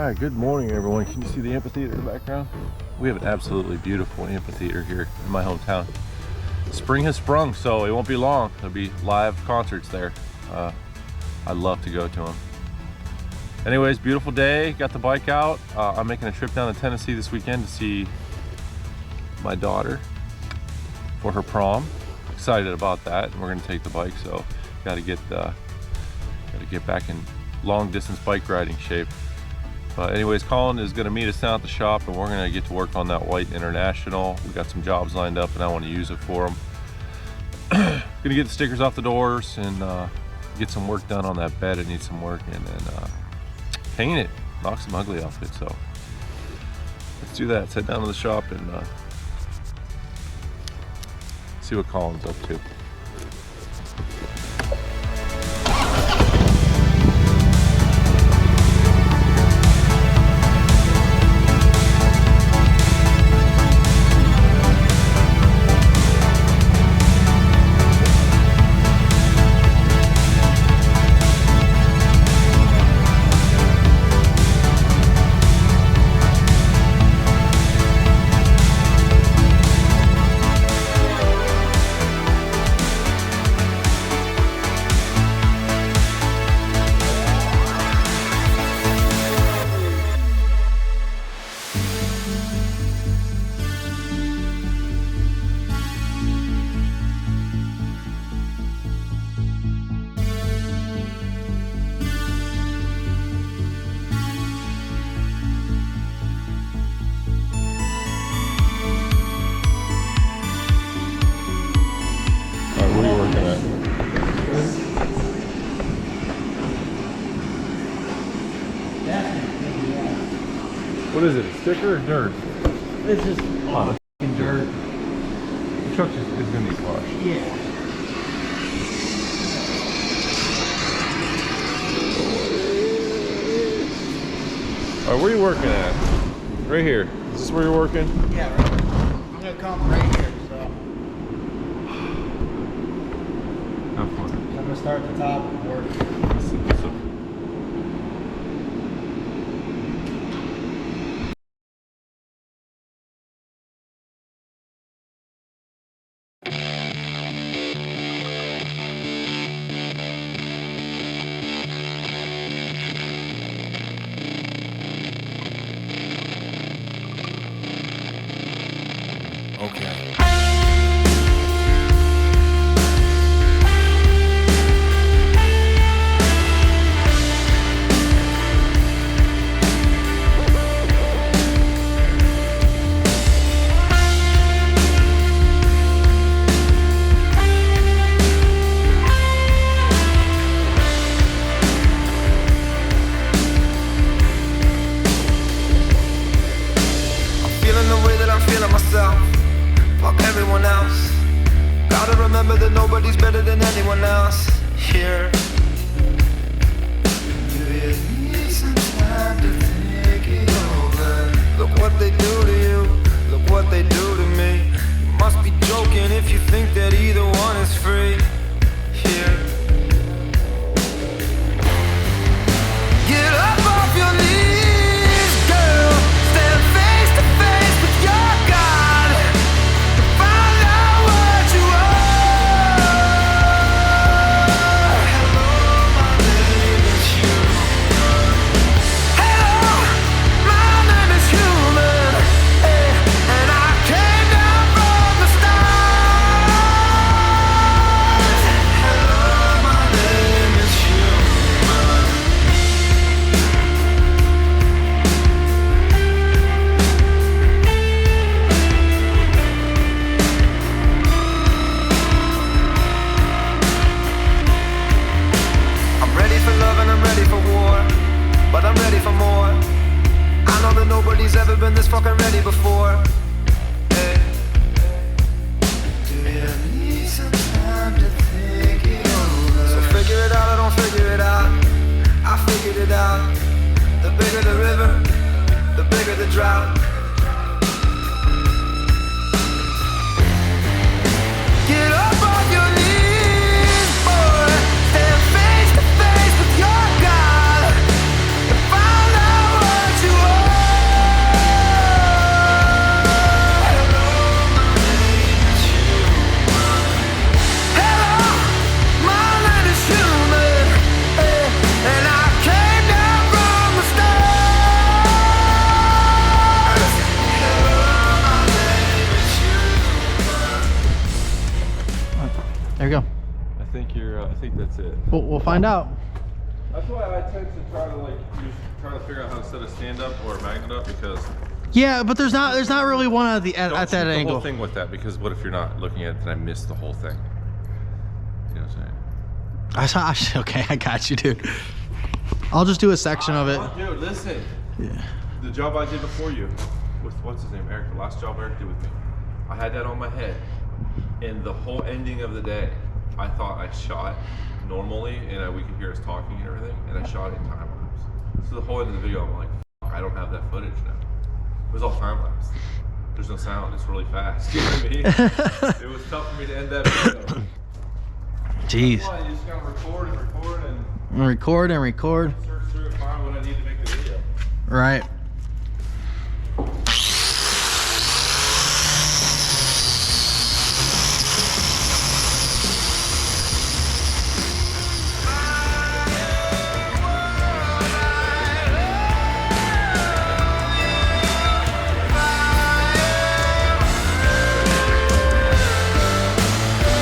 Alright, good morning everyone. Can you see the amphitheater in the background? We have an absolutely beautiful amphitheater here in my hometown. Spring has sprung, so it won't be long. There'll be live concerts there. I'd love to go to them. Anyways, beautiful day. Got the bike out. I'm making a trip down to Tennessee this weekend to see my daughter for her prom. Excited about that. And we're gonna take the bike, so gotta get back in long distance bike riding shape. But anyways, Colin is gonna meet us down at the shop and we're gonna get to work on that white International. We got some jobs lined up and I wanna use it for them. Gonna get the stickers off the doors and get some work done on that bed. It needs some work, and then paint it, knock some ugly off it. So let's do that. Let's head down to the shop and see what Colin's up to. What are you working at? What is it, a sticker or dirt? It's just fucking dirt. The truck is going to be washed. Yeah. Alright, where are you working at? Right here. Is this where you're working? Yeah, right. I'm going to come right here, so. Have fun. I'm going to start at the top and work. Okay. Fuck everyone else. Gotta remember that nobody's better than anyone else here. Do you need some time to think it over? Look what they do to you, look what they do to me. You must be joking if you think that either one is free here. Get up off your knees, girl. Stand face to face with your God. But I'm ready for more. I know that nobody's ever been this fucking ready before. Hey. Do you need some time to think it over? So figure it out or don't figure it out. I figured it out. The bigger the river, the bigger the drought. Get up on your knees, boy. Stand face to face with your God. Find out what That's it. We'll find out. That's why I tend to try to like try to figure out how to set a stand up or a magnet up, because Yeah, but there's not really one at the at don't that shoot the angle. whole thing with that, because what if you're not looking at it and I miss the whole thing? You know what I'm saying? Okay, I got you, dude. I'll just do a section of it. Dude, listen. Yeah. The job I did before you with what's his name, Eric. The last job Eric did with me, I had that on my head, and the whole ending of the day, I thought I shot normally, and we could hear us talking and everything, and I shot it in time lapse. So the whole end of the video, I'm like, I don't have that footage now. It was all time lapse. There's no sound. It's really fast. You know what I mean? It was tough for me to end that video. Jeez. That's why you just gotta record and record And record. search through and find what I need to make the video. Right.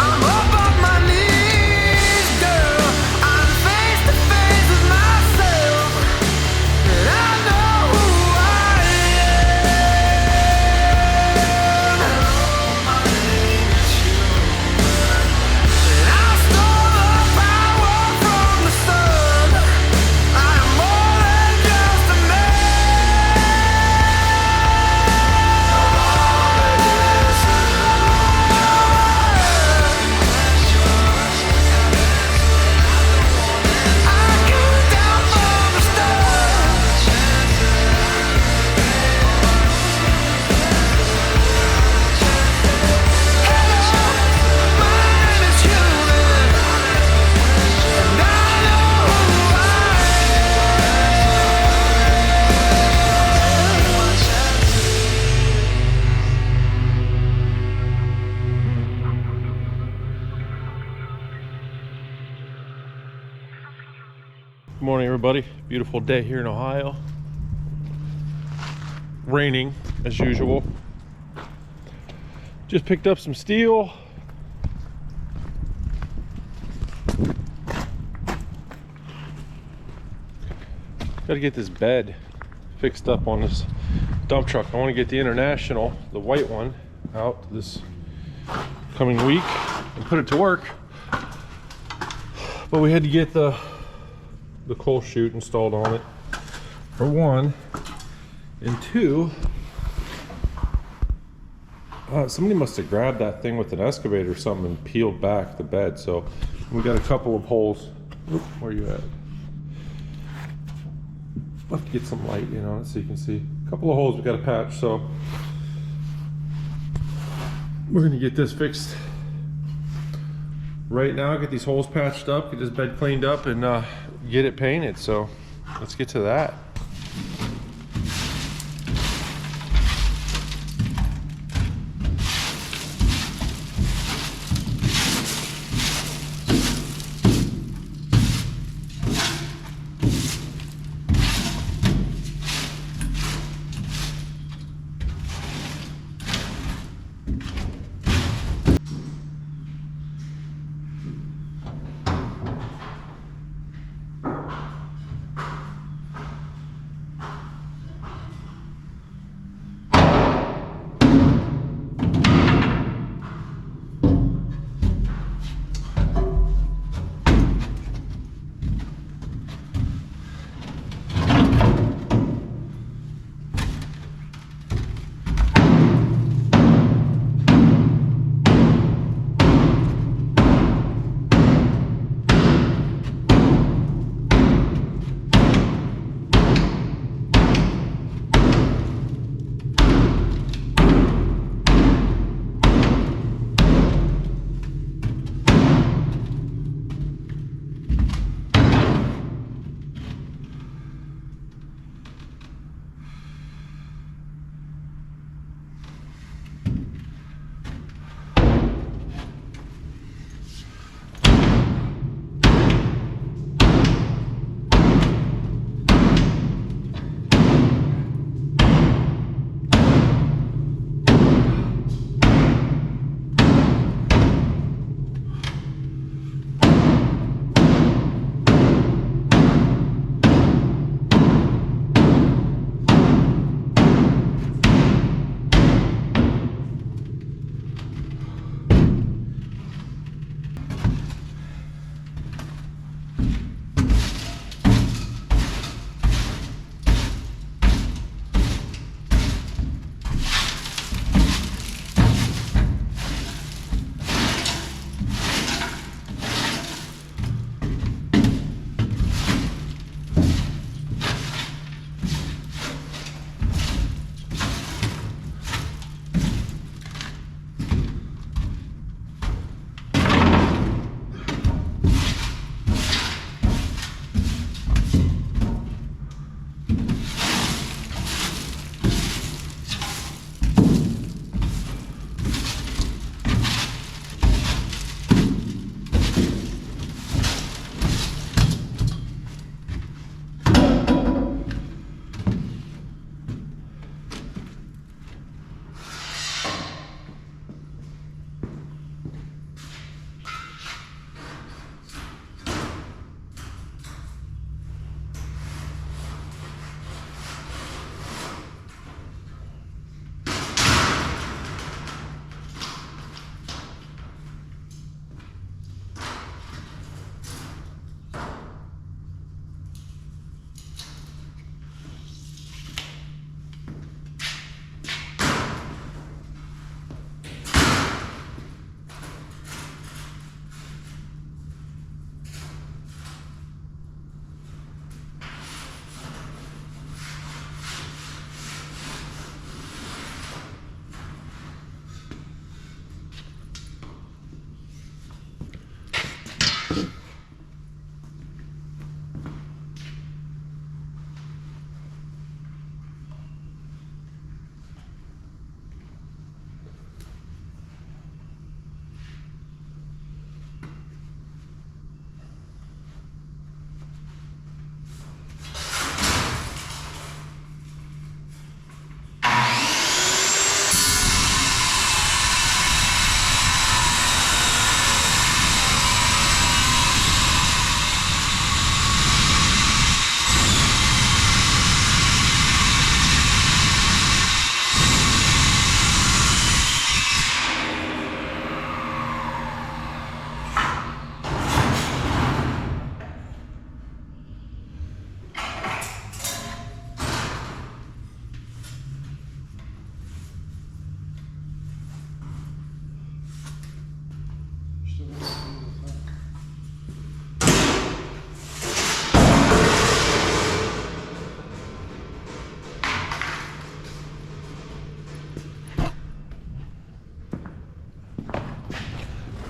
I'm up on my knees, girl. I'm face to face with myself, and I know who I am. My name is human, and I stole the power from the sun. I'm more than just a man. I count down from the stars. Hello, my name is human, and I know who I Good morning, everybody. Beautiful day here in Ohio. Raining as usual. Just picked up some steel. Got to get this bed fixed up on this dump truck. I want to get the International, the white one, out this coming week and put it to work. But we had to get the coal chute installed on it, for one, and two, somebody must have grabbed that thing with an excavator or something and peeled back the bed. So we got a couple of holes. Oop, where you at? I'll have to get some light in on it so you can see. A couple of holes we got to patch, so we're gonna get this fixed right now, get these holes patched up, get this bed cleaned up, and get it painted. So let's get to that.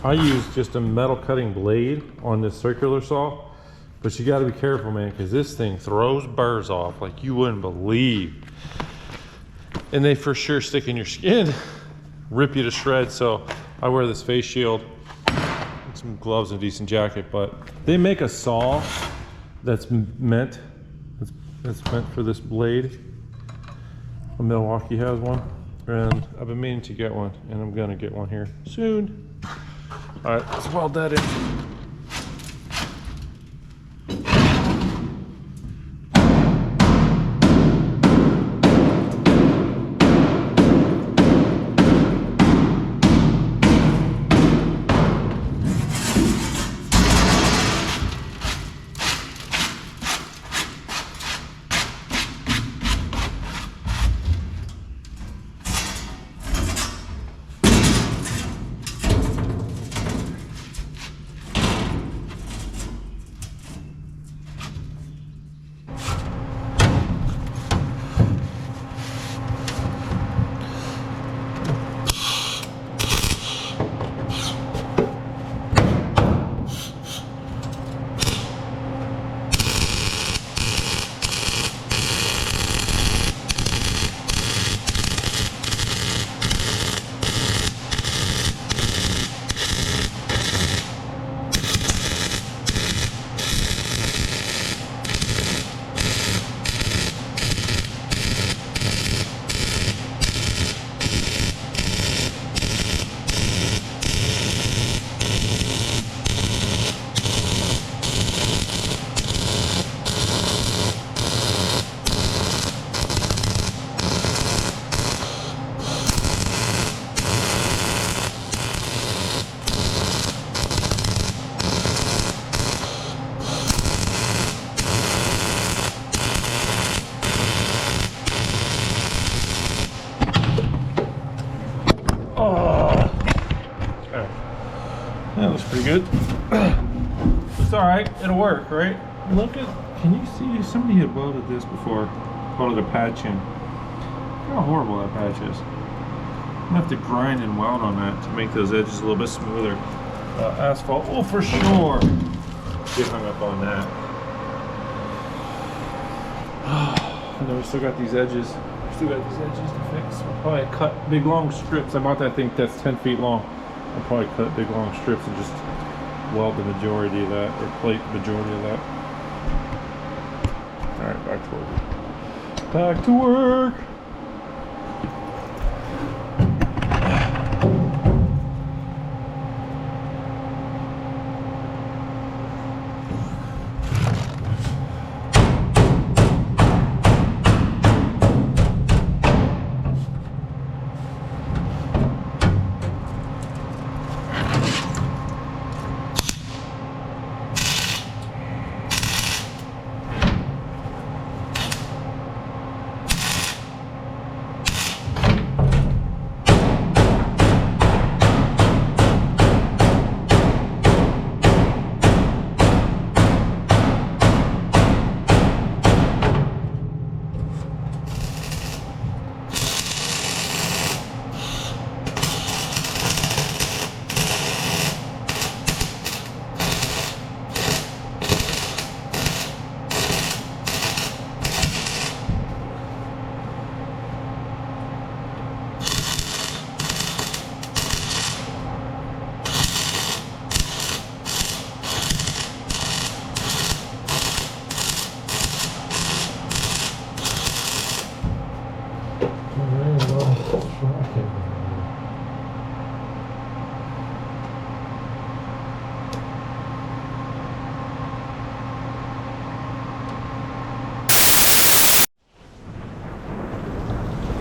I use just a metal cutting blade on this circular saw, but you got to be careful, man, because this thing throws burrs off like you wouldn't believe. And they for sure stick in your skin, rip you to shreds. So I wear this face shield, some gloves and a decent jacket, but they make a saw that's meant for this blade. Milwaukee has one, and I've been meaning to get one, and I'm gonna get one here soon. All right, let's weld that in. That looks pretty good. It's all right. It'll work, right? Look at, can you see? Somebody had welded this before. Welded a patch in. Look how horrible that patch is. I'm gonna have to grind and weld on that to make those edges a little bit smoother. Asphalt will for sure get hung up on that. And then we still got these edges. To fix. We'll probably cut big long strips. I bought that thing that's 10 feet long. I'll probably cut big long strips and just weld the majority of that, or plate the majority of that. Alright, back to work. Back to work!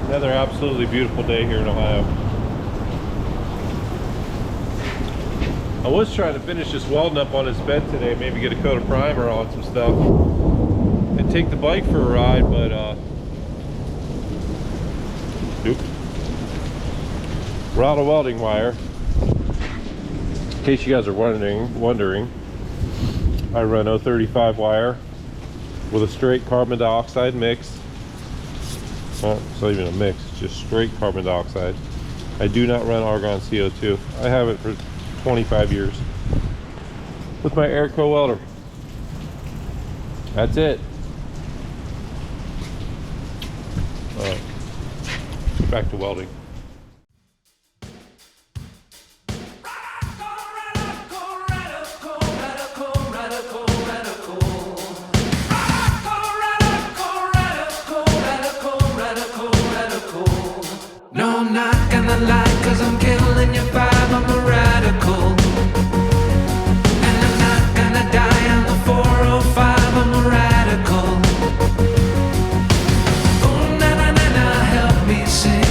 Another absolutely beautiful day here in Ohio. I was trying to finish this welding up on his bed today, maybe get a coat of primer on some stuff and take the bike for a ride, but nope. We're out of welding wire. In case you guys are wondering, I run 035 wire with a straight carbon dioxide mix. Well, it's not even a mix, it's just straight carbon dioxide. I do not run argon CO2. I have it for 25 years with my Airco welder. That's it. All right, back to welding. No, I'm not gonna lie, cause I'm killing your vibe, I'm a radical. And I'm not gonna die on the 405, I'm a radical. Oh, na na na na, help me sing.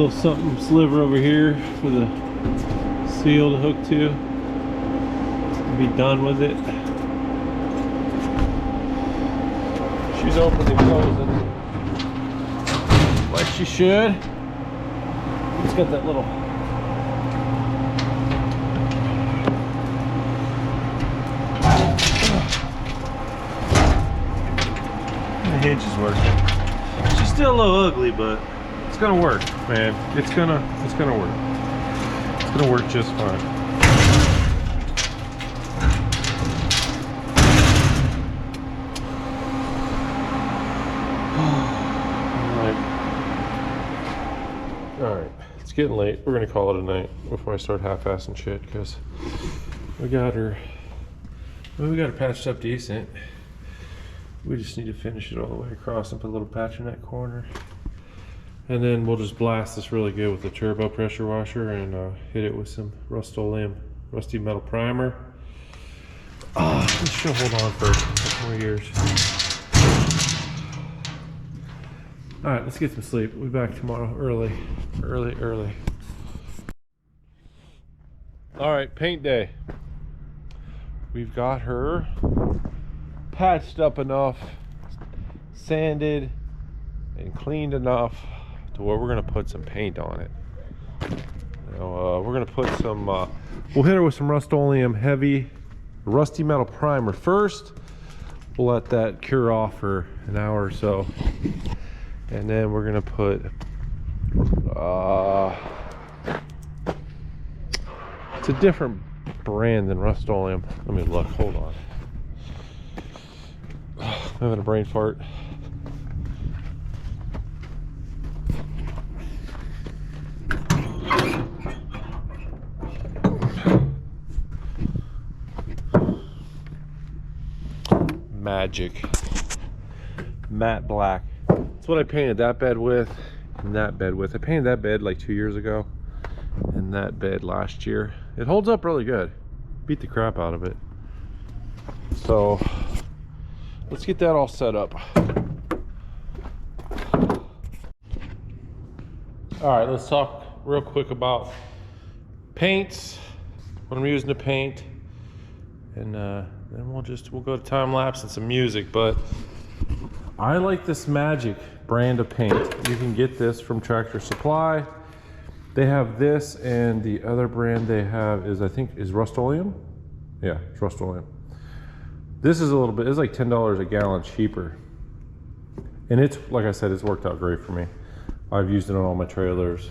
little something sliver over here for the seal to hook to. Be done with it. She's open and closing like she should. It's got that little the hinge is working. She's still a little ugly, but it's gonna work, man. It's gonna work. It's gonna work just fine. All right, it's getting late. We're gonna call it a night before I start half-assing shit, because we got her patched up decent. We just need to finish it all the way across and put a little patch in that corner. And then we'll just blast this really good with the turbo pressure washer and hit it with some Rust-Oleum rusty metal primer. This should hold on for a couple more years. All right, let's get some sleep. We'll be back tomorrow early. All right, paint day. We've got her patched up enough, sanded and cleaned enough to where we're gonna put some paint on it. We're gonna put some, we'll hit her with some Rust-Oleum heavy rusty metal primer first. We'll let that cure off for an hour or so. And then we're gonna put, it's a different brand than Rust-Oleum. Let me look, hold on. I'm having a brain fart. Magic. Matte black. That's what I painted that bed with and that bed with. I painted that bed like 2 years ago and that bed last year. It holds up really good. Beat the crap out of it. So let's get that all set up. All right, let's talk real quick about paints, what I'm using to paint, and then we'll go to time lapse and some music. But I like this Magic brand of paint. You can get this from Tractor Supply. They have this, and the other brand they have is, I think, is Rust-Oleum. Yeah, it's Rust-Oleum. This is a little bit, it's like $10 a gallon cheaper. And it's, like I said, it's worked out great for me. I've used it on all my trailers.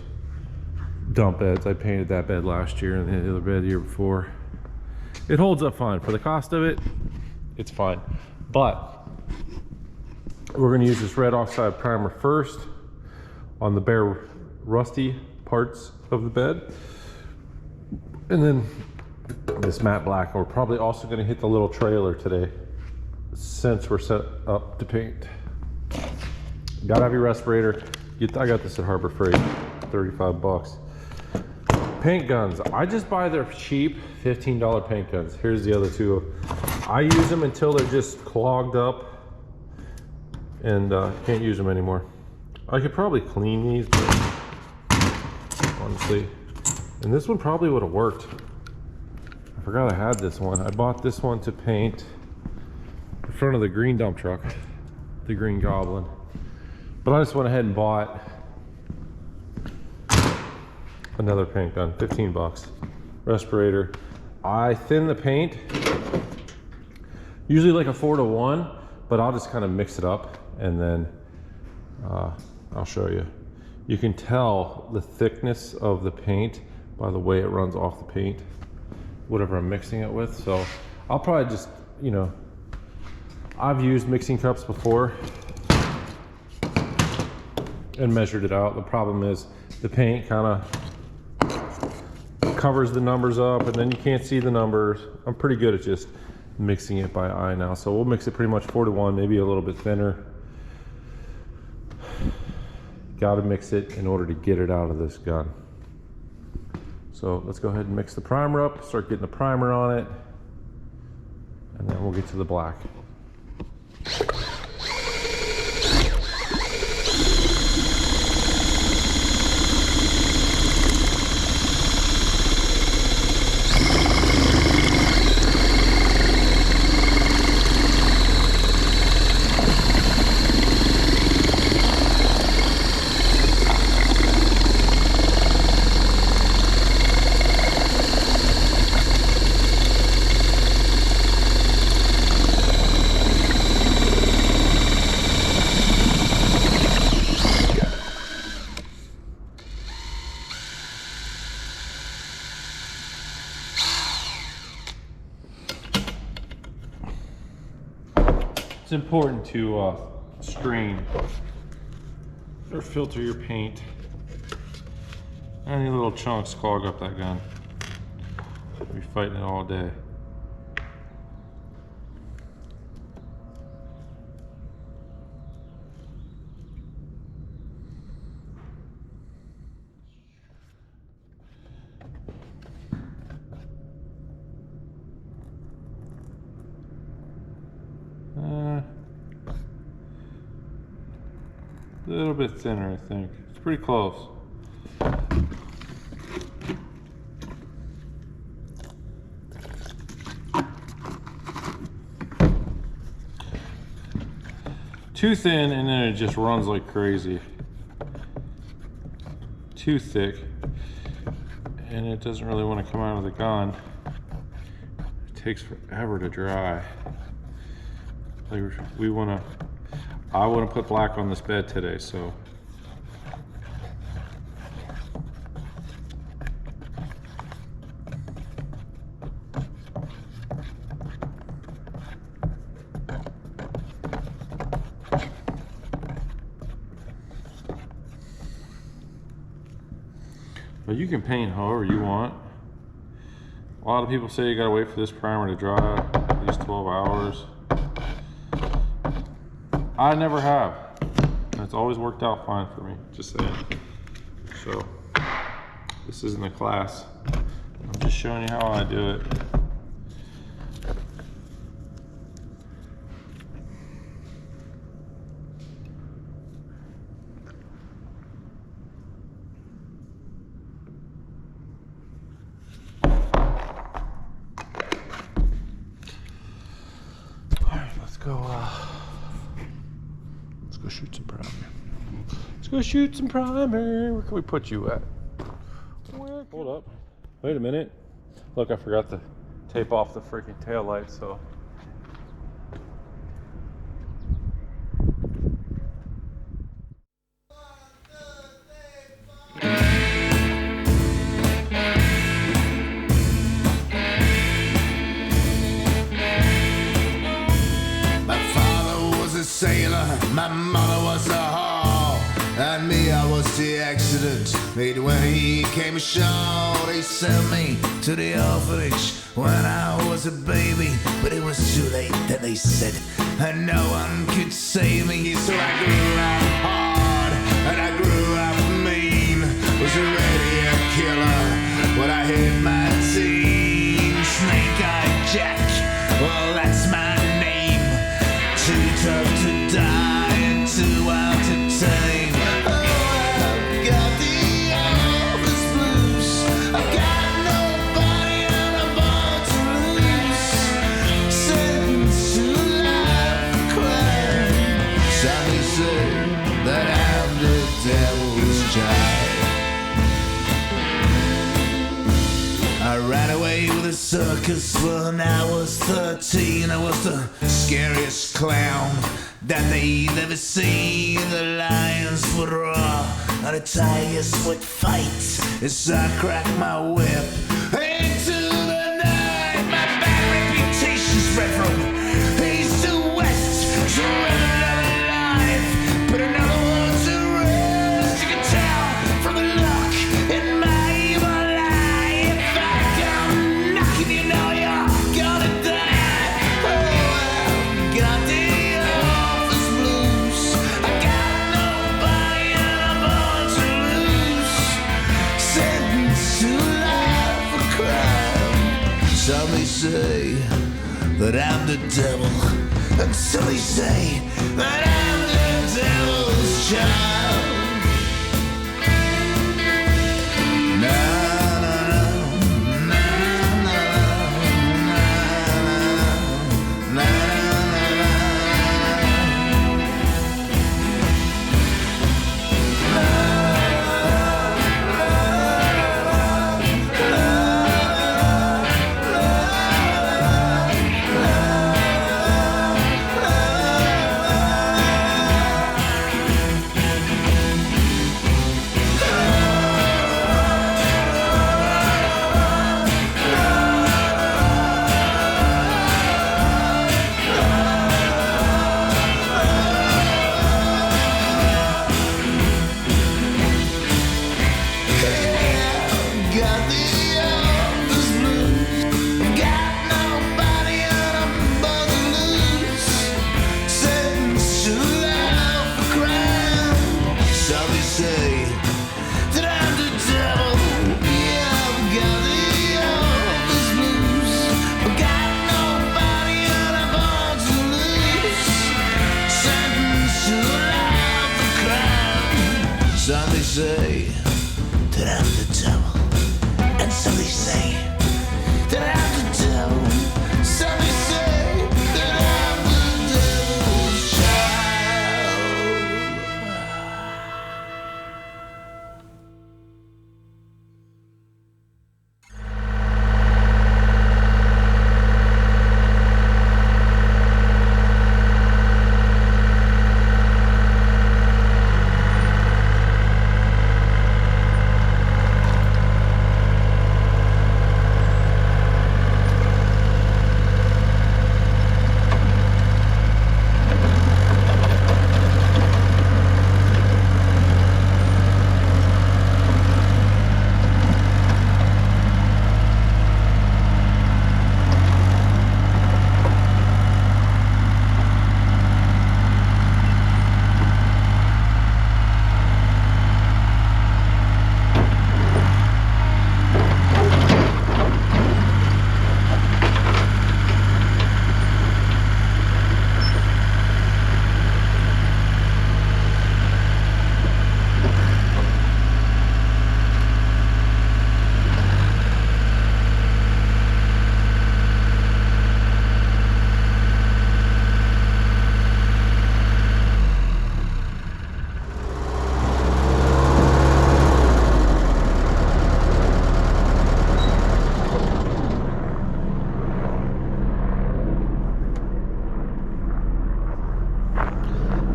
Dump beds, I painted that bed last year and the other bed the year before. It holds up fine. For the cost of it, it's fine. But we're gonna use this red oxide primer first on the bare rusty parts of the bed. And then this matte black. We're probably also going to hit the little trailer today since we're set up to paint. Gotta have your respirator. I got this at Harbor Freight, 35 bucks. Paint guns. I just buy their cheap $15 paint guns. Here's the other two. I use them until they're just clogged up and can't use them anymore. I could probably clean these, but honestly, and this one probably would have worked. I forgot I had this one. I bought this one to paint the front of the green dump truck, the Green Goblin. But I just went ahead and bought another paint gun, 15 bucks. Respirator. I thin the paint, usually like a 4-to-1, but I'll just kind of mix it up and then I'll show you. You can tell the thickness of the paint by the way it runs off the paint, whatever I'm mixing it with. So I'll probably just, you know, I've used mixing cups before and measured it out. The problem is the paint kind of covers the numbers up and then you can't see the numbers. I'm pretty good at just mixing it by eye now. So we'll mix it pretty much 4-to-1, maybe a little bit thinner. Got to mix it in order to get it out of this gun. So let's go ahead and mix the primer up, start getting the primer on it, and then we'll get to the black. It's important to screen or filter your paint. Any little chunks clog up that gun. We'll be fighting it all day. A little bit thinner, I think. It's pretty close. Too thin, and then it just runs like crazy. Too thick, and it doesn't really want to come out of the gun. It takes forever to dry. Like I want to put black on this bed today, so. But you can paint however you want. A lot of people say you gotta wait for this primer to dry at least 12 hours. I never have. It's always worked out fine for me, just saying. So, this isn't a class. I'm just showing you how I do it. Let's go shoot some primer. Let's go shoot some primer. Where can we put you at? Hold up. Wait a minute. Look, I forgot to tape off the freaking tail light, so. Sailor, my mother was a whore, and me, I was the accident made when he came ashore. They sent me to the orphanage when I was a baby, but it was too late. Then they said, and no one could save me. So I grew up hard, and I grew up mean. Was already a killer when I hit my teens. Snake-eyed Jack, well, that's my name. Too tough to die and too wild to tame. Oh, I've got the office blues. I've got nobody and I'm born to lose. Sentenced to life crime. Some say that I'm the devil's child. I ran away with a circus when I was 13. I was the scariest clown that they'd ever seen. The lions would roar and the tigers would fight as I cracked my whip into the night. My bad reputation spread from east to west, so every life put another one to rest. You can tell from the look in my evil eye. If I come knocking, you know you're gonna die. Oh, I've got the office blues. I got nobody and I'm born to lose. Sentenced to life for crime. Some may say that I'm the devil, and some may say that I'm the devil's child. say that I'm the devil, and some they say that I'm the devil. Some they say that I'm the devil's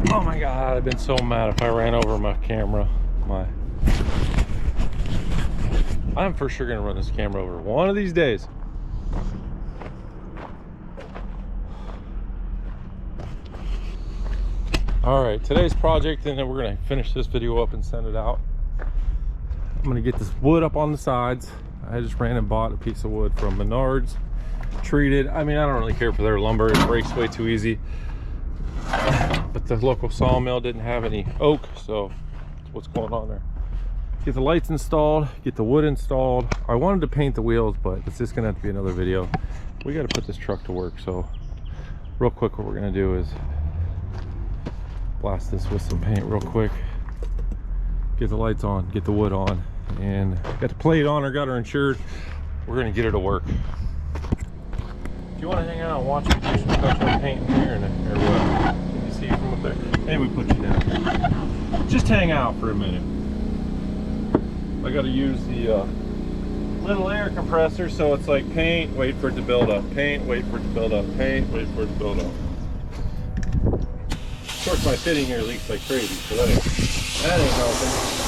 Oh my God, I've been so mad if I ran over my camera. I'm for sure gonna run this camera over one of these days. All right, today's project, and then we're gonna finish this video up and send it out. I'm gonna get this wood up on the sides. I just ran and bought a piece of wood from Menards, treated. I mean, I don't really care for their lumber, it breaks way too easy. But the local sawmill didn't have any oak, so that's what's going on there. Get the lights installed, get the wood installed. I wanted to paint the wheels, but it's just gonna have to be another video. We got to put this truck to work, so real quick what we're gonna do is blast this with some paint real quick, get the lights on, get the wood on, and got the plate on her, got her insured. We're gonna get her to work. If you want to hang out and watch me do some custom painting here, or what? Can you see from up there? Hey, we put you down. Just hang out for a minute. I got to use the little air compressor, so it's like paint, wait for it to build up, paint, wait for it to build up, paint, wait for it to build up. Of course, my fitting here leaks like crazy, so that ain't helping.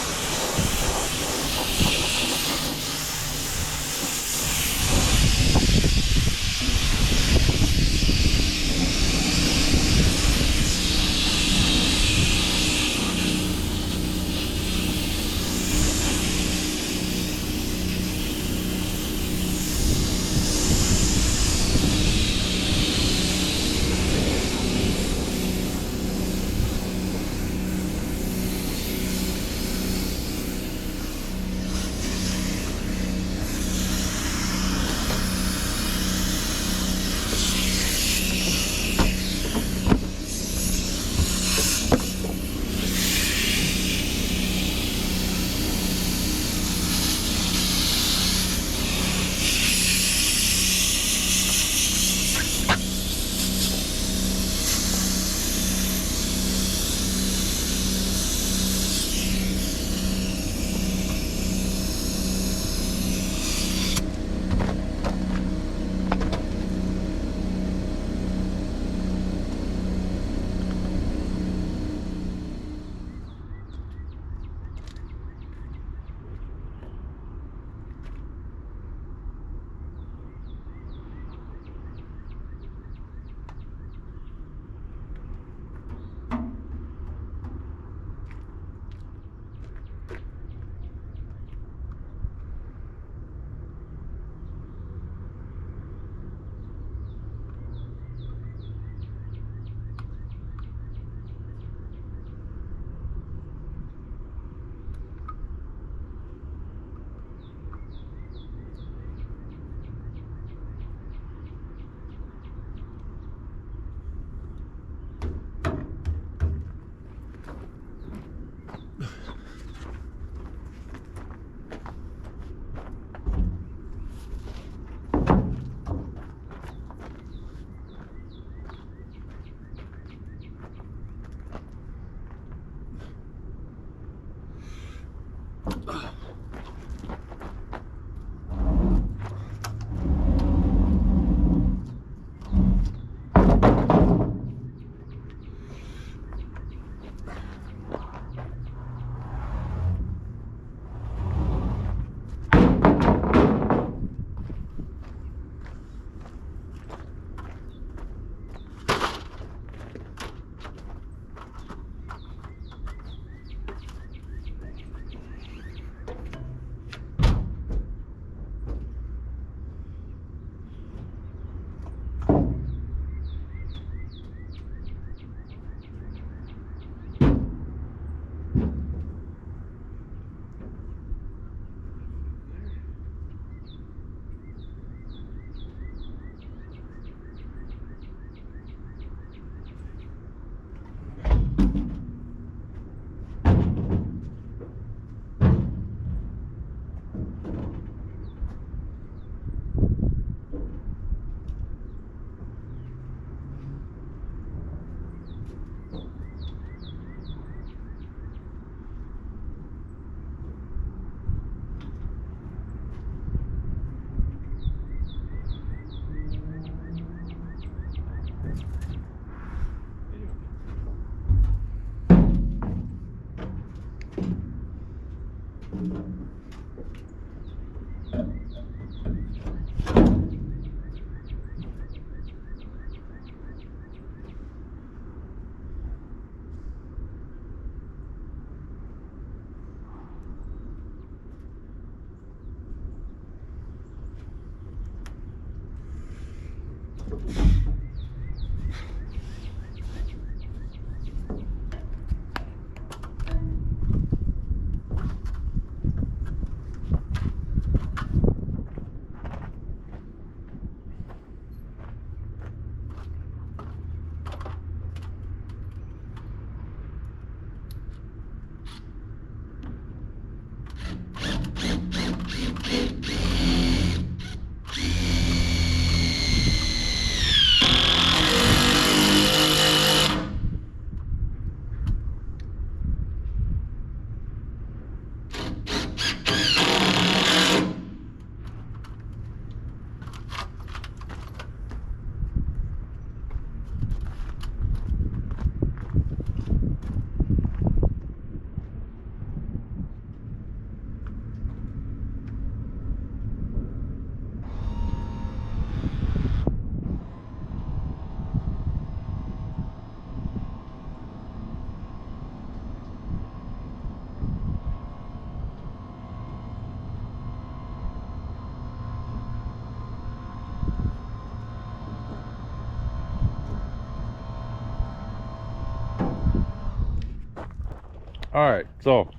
All right, so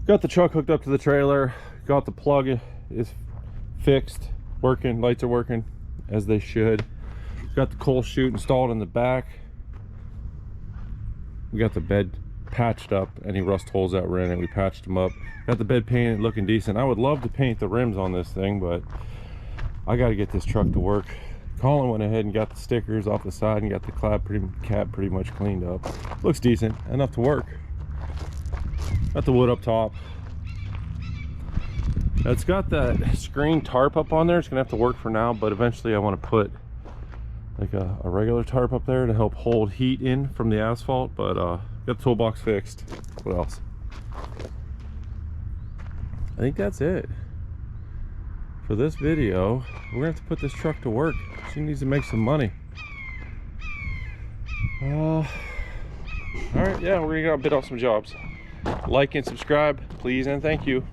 got the truck hooked up to the trailer, got the plug is fixed, working, lights are working as they should. Got the coal chute installed in the back. We got the bed patched up, any rust holes that were in it, we patched them up. Got the bed painted, looking decent. I would love to paint the rims on this thing, but I got to get this truck to work. Colin went ahead and got the stickers off the side and got the cab pretty much cleaned up. Looks decent, enough to work. Got the wood up top. It's got that screen tarp up on there. It's gonna have to work for now, but eventually I want to put like a regular tarp up there to help hold heat in from the asphalt. But got the toolbox fixed. What else? I think that's it for this video. We're gonna have to put this truck to work. She needs to make some money. All right, yeah, we're gonna go bid off some jobs. Like and subscribe, please, and thank you.